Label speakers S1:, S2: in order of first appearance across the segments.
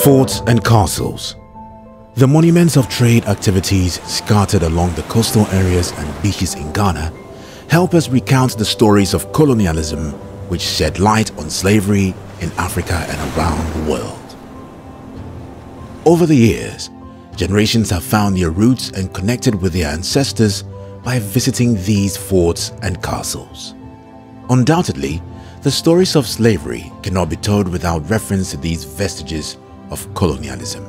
S1: Forts and castles. The monuments of trade activities scattered along the coastal areas and beaches in Ghana help us recount the stories of colonialism which shed light on slavery in Africa and around the world. Over the years, generations have found their roots and connected with their ancestors by visiting these forts and castles. Undoubtedly, the stories of slavery cannot be told without reference to these vestiges of colonialism.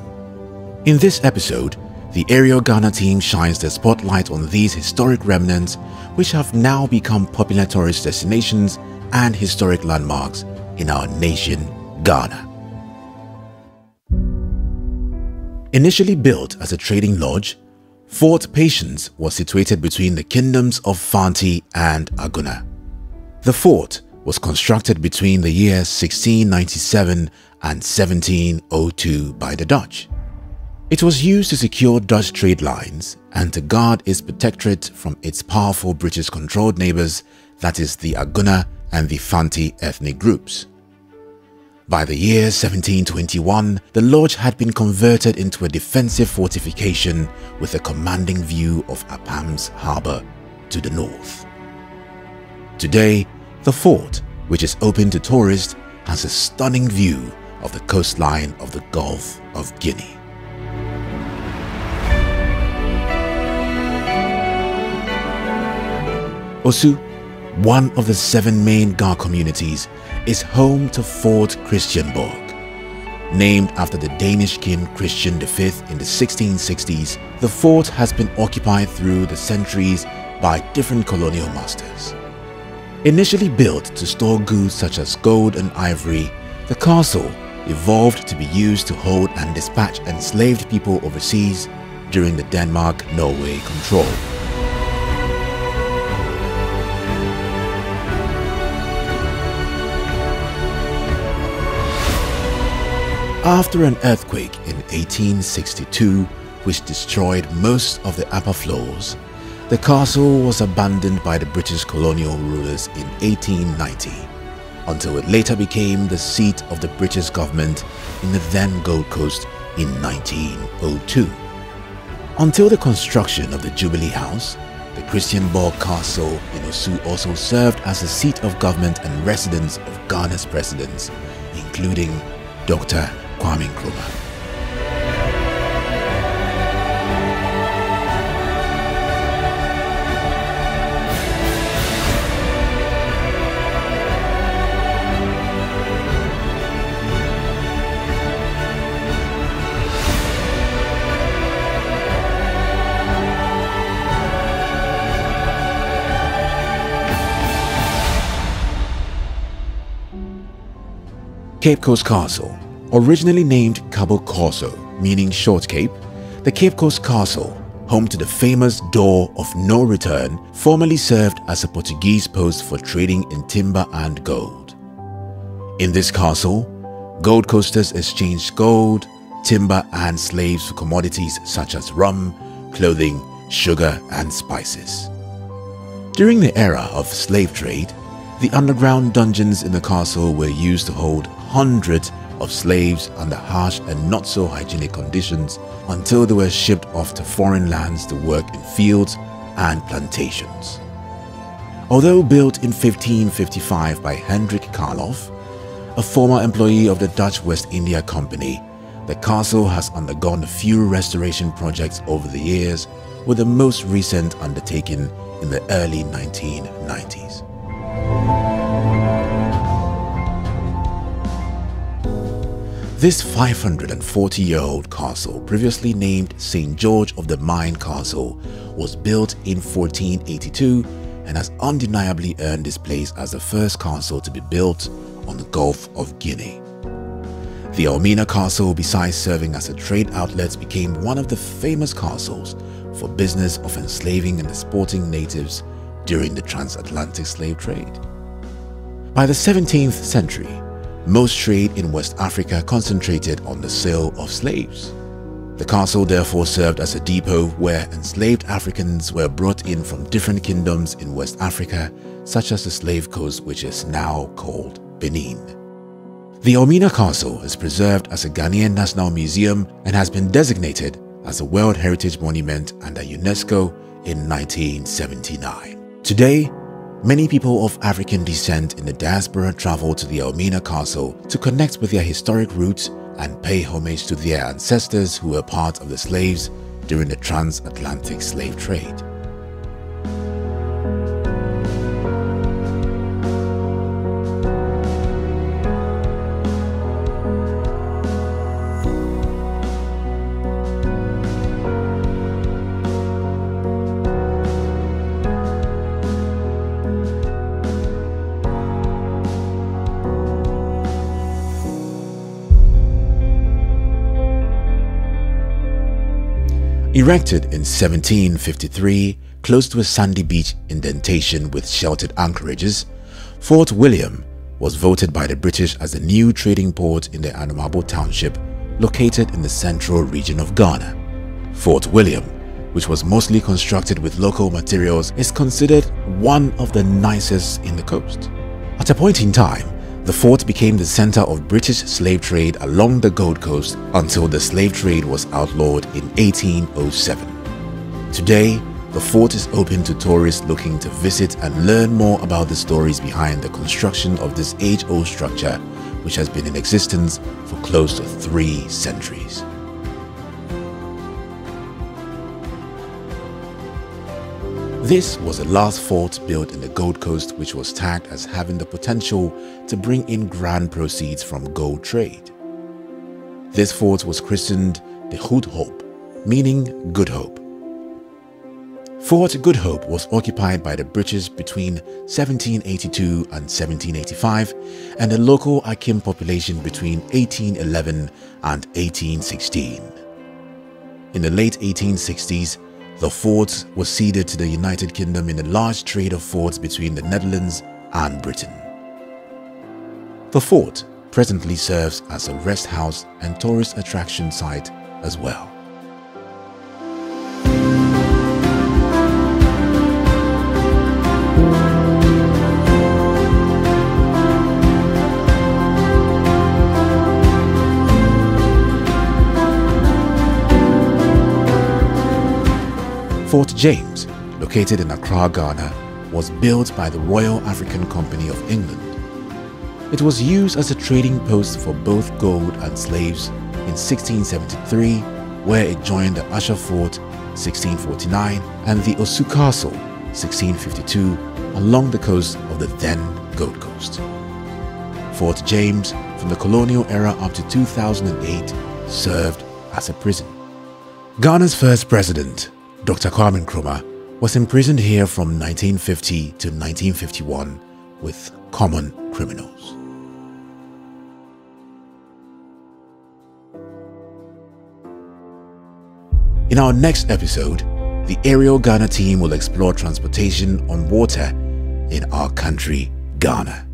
S1: In this episode, the Aerial Ghana team shines the spotlight on these historic remnants which have now become popular tourist destinations and historic landmarks in our nation, Ghana. Initially built as a trading lodge, Fort Patience was situated between the kingdoms of Fanti and Aguna. The fort was constructed between the years 1697 and 1702 by the Dutch. It was used to secure Dutch trade lines and to guard its protectorate from its powerful British-controlled neighbors, that is the Aguna and the Fanti ethnic groups. By the year 1721, the lodge had been converted into a defensive fortification with a commanding view of Apam's harbour to the north. Today, the fort, which is open to tourists, has a stunning view of the coastline of the Gulf of Guinea. Osu, one of the 7 main Ga communities, is home to Fort Christianborg. Named after the Danish king Christian V in the 1660s, the fort has been occupied through the centuries by different colonial masters. Initially built to store goods such as gold and ivory, the castle evolved to be used to hold and dispatch enslaved people overseas during the Denmark-Norway control. After an earthquake in 1862, which destroyed most of the upper floors, the castle was abandoned by the British colonial rulers in 1890, until it later became the seat of the British government in the then Gold Coast in 1902. Until the construction of the Jubilee House, the Christianborg Castle in Osu also served as the seat of government and residence of Ghana's presidents, including Dr. Kwame Nkrumah. Cape Coast Castle. Originally named Cabo Corso, meaning Short Cape, the Cape Coast Castle, home to the famous Door of No Return, formerly served as a Portuguese post for trading in timber and gold. In this castle, Gold Coasters exchanged gold, timber and slaves for commodities such as rum, clothing, sugar and spices. During the era of slave trade, the underground dungeons in the castle were used to hold hundreds of slaves under harsh and not so hygienic conditions until they were shipped off to foreign lands to work in fields and plantations. Although built in 1555 by Hendrik Karloff, a former employee of the Dutch West India Company, the castle has undergone a few restoration projects over the years, with the most recent undertaken in the early 1990s. This 540-year-old castle, previously named St. George of the Mine Castle, was built in 1482 and has undeniably earned its place as the first castle to be built on the Gulf of Guinea. The Elmina Castle, besides serving as a trade outlet, became one of the famous castles for business of enslaving and exporting natives during the transatlantic slave trade. By the 17th century, most trade in West Africa concentrated on the sale of slaves. The castle therefore served as a depot where enslaved Africans were brought in from different kingdoms in West Africa, such as the Slave Coast, which is now called Benin. The Elmina Castle is preserved as a Ghanaian National Museum and has been designated as a World Heritage Monument under UNESCO in 1979. Today, many people of African descent in the diaspora travel to the Elmina Castle to connect with their historic roots and pay homage to their ancestors who were part of the slaves during the transatlantic slave trade. Erected in 1753 close to a sandy beach indentation with sheltered anchorages, Fort William was voted by the British as the new trading port in the Anamabo Township located in the central region of Ghana. Fort William, which was mostly constructed with local materials, is considered one of the nicest in the coast. At a point in time, the fort became the center of British slave trade along the Gold Coast until the slave trade was outlawed in 1807. Today, the fort is open to tourists looking to visit and learn more about the stories behind the construction of this age-old structure, which has been in existence for close to 3 centuries. This was the last fort built in the Gold Coast which was tagged as having the potential to bring in grand proceeds from gold trade. This fort was christened the Good Hope, meaning Good Hope. Fort Good Hope was occupied by the British between 1782 and 1785 and the local Akim population between 1811 and 1816. In the late 1860s, the fort was ceded to the United Kingdom in the large trade of forts between the Netherlands and Britain. The fort presently serves as a rest house and tourist attraction site as well. Fort James, located in Accra, Ghana, was built by the Royal African Company of England. It was used as a trading post for both gold and slaves in 1673, where it joined the Usher Fort 1649 and the Osu Castle 1652 along the coast of the then Gold Coast. Fort James, from the colonial era up to 2008, served as a prison. Ghana's first president, Dr. Kwame Nkrumah, was imprisoned here from 1950 to 1951 with common criminals. In our next episode, the Aerial Ghana team will explore transportation on water in our country, Ghana.